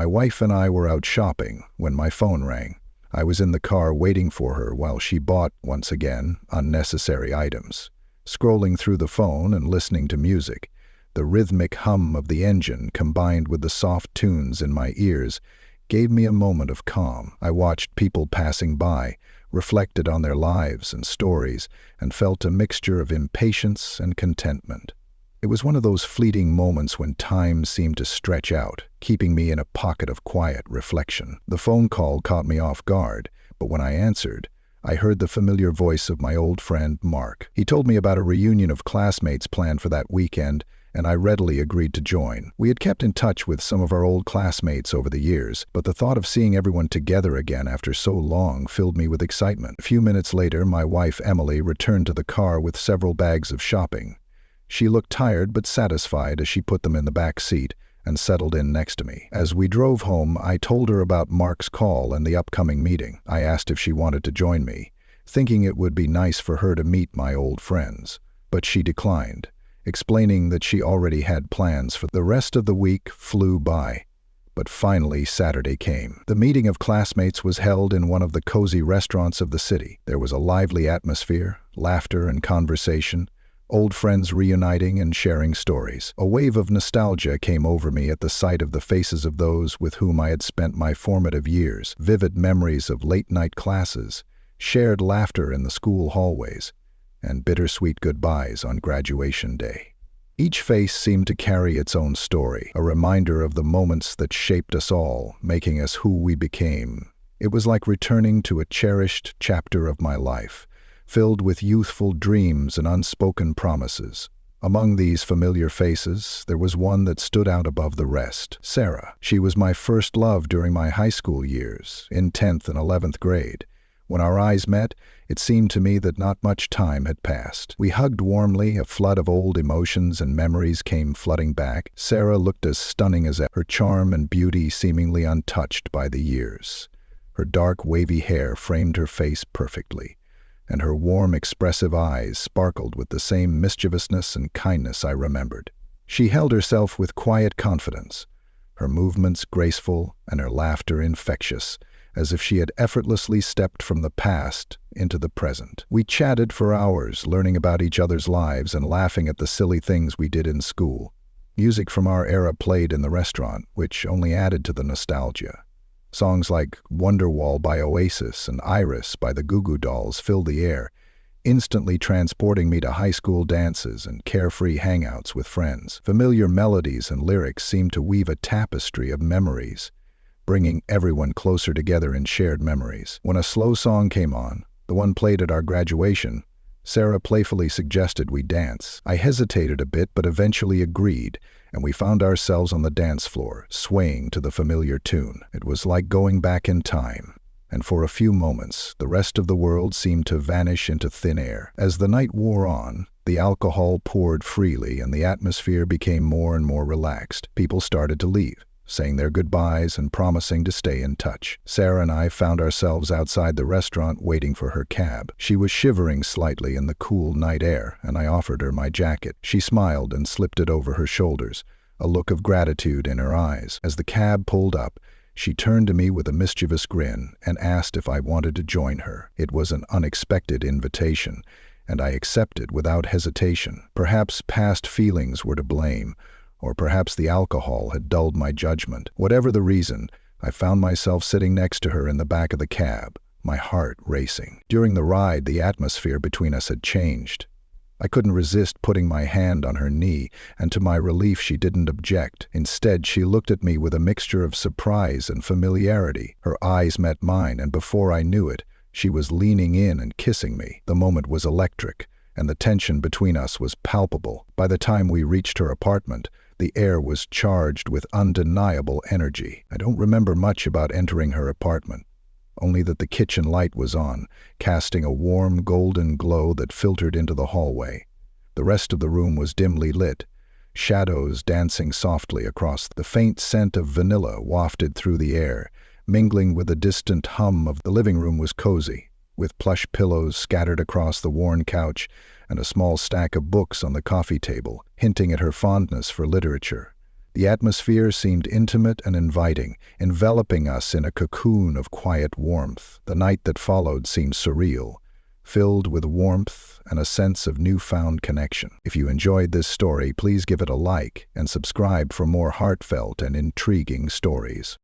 My wife and I were out shopping when my phone rang. I was in the car waiting for her while she bought, once again, unnecessary items. Scrolling through the phone and listening to music, the rhythmic hum of the engine combined with the soft tunes in my ears gave me a moment of calm. I watched people passing by, reflected on their lives and stories, and felt a mixture of impatience and contentment. It was one of those fleeting moments when time seemed to stretch out, keeping me in a pocket of quiet reflection. The phone call caught me off guard, but when I answered, I heard the familiar voice of my old friend Mark. He told me about a reunion of classmates planned for that weekend, and I readily agreed to join. We had kept in touch with some of our old classmates over the years, but the thought of seeing everyone together again after so long filled me with excitement. A few minutes later, my wife Emily returned to the car with several bags of shopping. She looked tired but satisfied as she put them in the back seat and settled in next to me. As we drove home, I told her about Mark's call and the upcoming meeting. I asked if she wanted to join me, thinking it would be nice for her to meet my old friends, but she declined, explaining that she already had plans for the rest of the week. Flew by. But finally Saturday came. The meeting of classmates was held in one of the cozy restaurants of the city. There was a lively atmosphere, laughter and conversation, old friends reuniting and sharing stories. A wave of nostalgia came over me at the sight of the faces of those with whom I had spent my formative years, vivid memories of late-night classes, shared laughter in the school hallways, and bittersweet goodbyes on graduation day. Each face seemed to carry its own story, a reminder of the moments that shaped us all, making us who we became. It was like returning to a cherished chapter of my life, filled with youthful dreams and unspoken promises. Among these familiar faces, there was one that stood out above the rest: Sarah. She was my first love during my high school years, in 10th and 11th grade. When our eyes met, it seemed to me that not much time had passed. We hugged warmly, a flood of old emotions and memories came flooding back. Sarah looked as stunning as ever, her charm and beauty seemingly untouched by the years. Her dark, wavy hair framed her face perfectly, and her warm, expressive eyes sparkled with the same mischievousness and kindness I remembered. She held herself with quiet confidence, her movements graceful and her laughter infectious, as if she had effortlessly stepped from the past into the present. We chatted for hours, learning about each other's lives and laughing at the silly things we did in school. Music from our era played in the restaurant, which only added to the nostalgia. Songs like Wonderwall by Oasis and Iris by the Goo Goo Dolls filled the air, instantly transporting me to high school dances and carefree hangouts with friends. Familiar melodies and lyrics seemed to weave a tapestry of memories, bringing everyone closer together in shared memories. When a slow song came on, the one played at our graduation, Sarah playfully suggested we dance. I hesitated a bit but eventually agreed, and we found ourselves on the dance floor, swaying to the familiar tune. It was like going back in time, and for a few moments, the rest of the world seemed to vanish into thin air. As the night wore on, the alcohol poured freely and the atmosphere became more and more relaxed. People started to leave, saying their goodbyes and promising to stay in touch. Sarah and I found ourselves outside the restaurant waiting for her cab. She was shivering slightly in the cool night air, and I offered her my jacket. She smiled and slipped it over her shoulders, a look of gratitude in her eyes. As the cab pulled up, she turned to me with a mischievous grin and asked if I wanted to join her. It was an unexpected invitation, and I accepted without hesitation. Perhaps past feelings were to blame, or perhaps the alcohol had dulled my judgment. Whatever the reason, I found myself sitting next to her in the back of the cab, my heart racing. During the ride, the atmosphere between us had changed. I couldn't resist putting my hand on her knee, and to my relief she didn't object. Instead, she looked at me with a mixture of surprise and familiarity. Her eyes met mine, and before I knew it, she was leaning in and kissing me. The moment was electric, and the tension between us was palpable. By the time we reached her apartment, the air was charged with undeniable energy. I don't remember much about entering her apartment, only that the kitchen light was on, casting a warm golden glow that filtered into the hallway. The rest of the room was dimly lit, shadows dancing softly across. The faint scent of vanilla wafted through the air, mingling with the distant hum of the living room was cozy, with plush pillows scattered across the worn couch and a small stack of books on the coffee table, hinting at her fondness for literature. The atmosphere seemed intimate and inviting, enveloping us in a cocoon of quiet warmth. The night that followed seemed surreal, filled with warmth and a sense of newfound connection. If you enjoyed this story, please give it a like and subscribe for more heartfelt and intriguing stories.